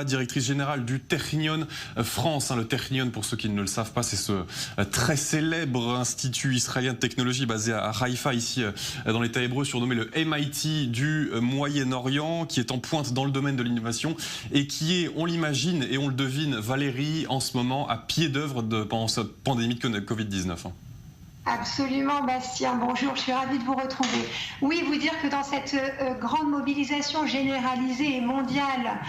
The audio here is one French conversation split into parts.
Directrice générale du Technion France. Le Technion, pour ceux qui ne le savent pas, c'est ce très célèbre institut israélien de technologie basé à Haïfa, ici dans l'État hébreu, surnommé le MIT du Moyen-Orient, qui est en pointe dans le domaine de l'innovation et qui est, on l'imagine et on le devine, Valérie, en ce moment à pied d'œuvre pendant cette pandémie de Covid-19. Absolument, Bastien. Bonjour, je suis ravie de vous retrouver. Oui, vous dire que dans cette grande mobilisation généralisée et mondiale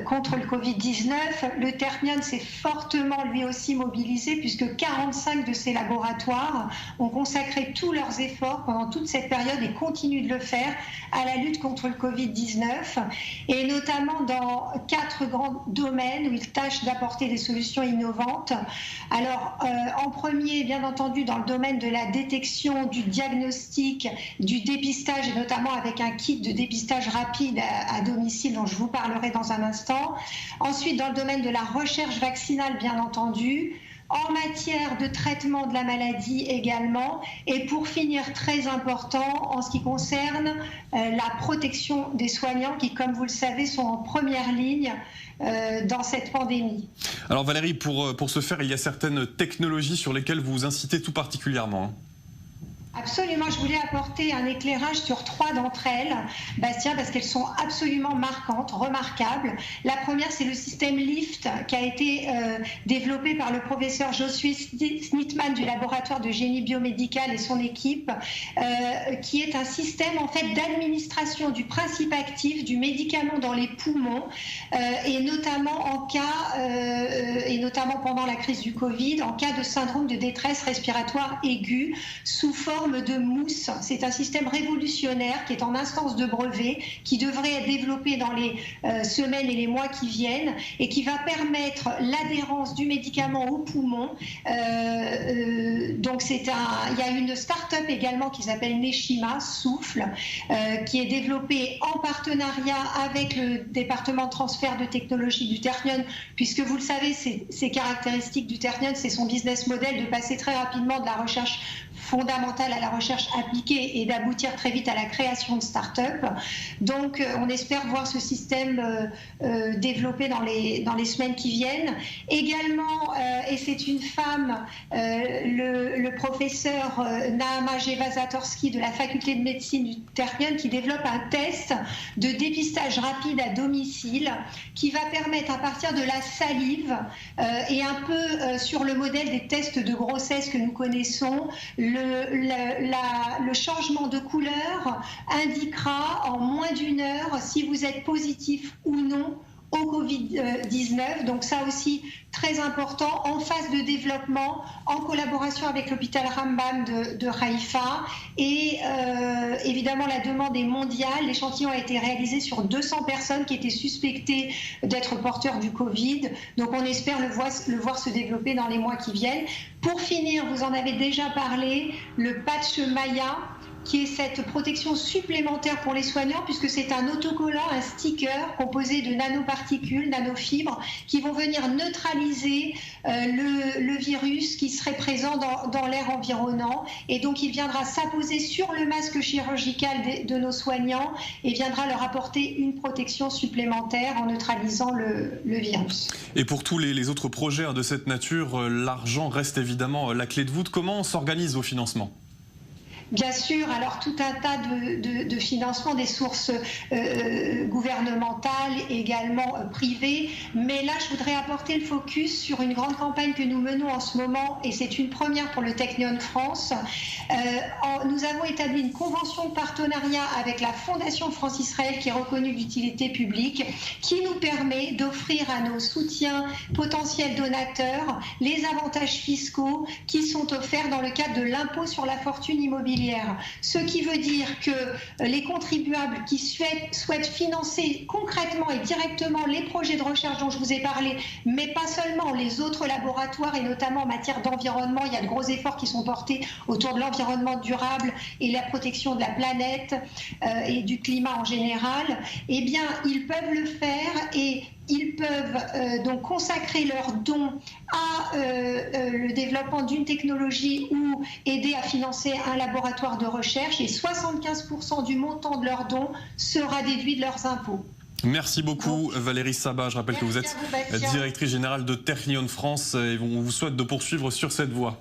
contre le Covid-19, le Technion s'est fortement lui aussi mobilisé puisque 45 de ses laboratoires ont consacré tous leurs efforts pendant toute cette période et continuent de le faire à la lutte contre le Covid-19 et notamment dans 4 grands domaines où ils tâchent d'apporter des solutions innovantes. Alors, en premier, bien entendu, dans le domaine de la détection, du diagnostic, du dépistage, et notamment avec un kit de dépistage rapide à domicile dont je vous parlerai dans un instant. Ensuite, dans le domaine de la recherche vaccinale, bien entendu, en matière de traitement de la maladie également, et pour finir, très important, en ce qui concerne la protection des soignants qui, comme vous le savez, sont en première ligne dans cette pandémie. Alors Valérie, pour ce faire, il y a certaines technologies sur lesquelles vous incitez tout particulièrement. Absolument, je voulais apporter un éclairage sur 3 d'entre elles, Bastien, parce qu'elles sont absolument marquantes, remarquables. La première, c'est le système LIFT qui a été développé par le professeur Josué Snitman du laboratoire de génie biomédical et son équipe, qui est un système en fait d'administration du principe actif du médicament dans les poumons, et notamment pendant la crise du Covid, en cas de syndrome de détresse respiratoire aiguë sous forme de mousse. C'est un système révolutionnaire qui est en instance de brevet, qui devrait être développé dans les semaines et les mois qui viennent et qui va permettre l'adhérence du médicament aux poumons. Donc il y a une start-up également qui s'appelle Neshima, Souffle, qui est développée en partenariat avec le département de transfert de technologie du Technion, puisque vous le savez, ces caractéristiques du Technion, c'est son business model de passer très rapidement de la recherche fondamentale à la recherche appliquée et d'aboutir très vite à la création de start-up. Donc on espère voir ce système développé dans les semaines qui viennent. Également, et c'est une femme, le professeur Naama Geva-Zatorski de la faculté de médecine du Technion qui développe un test de dépistage rapide à domicile qui va permettre à partir de la salive et un peu sur le modèle des tests de grossesse que nous connaissons, le changement de couleur indiquera en moins d'1 heure si vous êtes positif ou non au Covid-19. Donc ça aussi, très important, en phase de développement, en collaboration avec l'hôpital Rambam de Haïfa. Et évidemment, la demande est mondiale. L'échantillon a été réalisé sur 200 personnes qui étaient suspectées d'être porteurs du Covid. Donc on espère le voir se développer dans les mois qui viennent. Pour finir, vous en avez déjà parlé, le patch Maya, qui est cette protection supplémentaire pour les soignants, puisque c'est un autocollant, un sticker composé de nanoparticules, nanofibres, qui vont venir neutraliser le virus qui serait présent dans l'air environnant. Et donc, il viendra s'apposer sur le masque chirurgical de nos soignants et viendra leur apporter une protection supplémentaire en neutralisant le virus. Et pour tous les autres projets de cette nature, l'argent reste évidemment la clé de voûte. Comment s'organisent vos financements ? Bien sûr, alors tout un tas de financement des sources gouvernementales, également privées. Mais là, je voudrais apporter le focus sur une grande campagne que nous menons en ce moment, et c'est une première pour le Technion France. Nous avons établi une convention de partenariat avec la Fondation France-Israël, qui est reconnue d'utilité publique, qui nous permet d'offrir à nos soutiens potentiels donateurs les avantages fiscaux qui sont offerts dans le cadre de l'impôt sur la fortune immobilière. Ce qui veut dire que les contribuables qui souhaitent financer concrètement et directement les projets de recherche dont je vous ai parlé, mais pas seulement, les autres laboratoires, et notamment en matière d'environnement, il y a de gros efforts qui sont portés autour de l'environnement durable et la protection de la planète et du climat en général, eh bien, ils peuvent le faire et ils peuvent donc consacrer leurs dons à le développement d'une technologie ou aider à financer un laboratoire de recherche, et 75% du montant de leurs dons sera déduit de leurs impôts. Merci beaucoup Valérie Sabat. Je rappelle que vous êtes directrice générale de Technion France et on vous souhaite de poursuivre sur cette voie.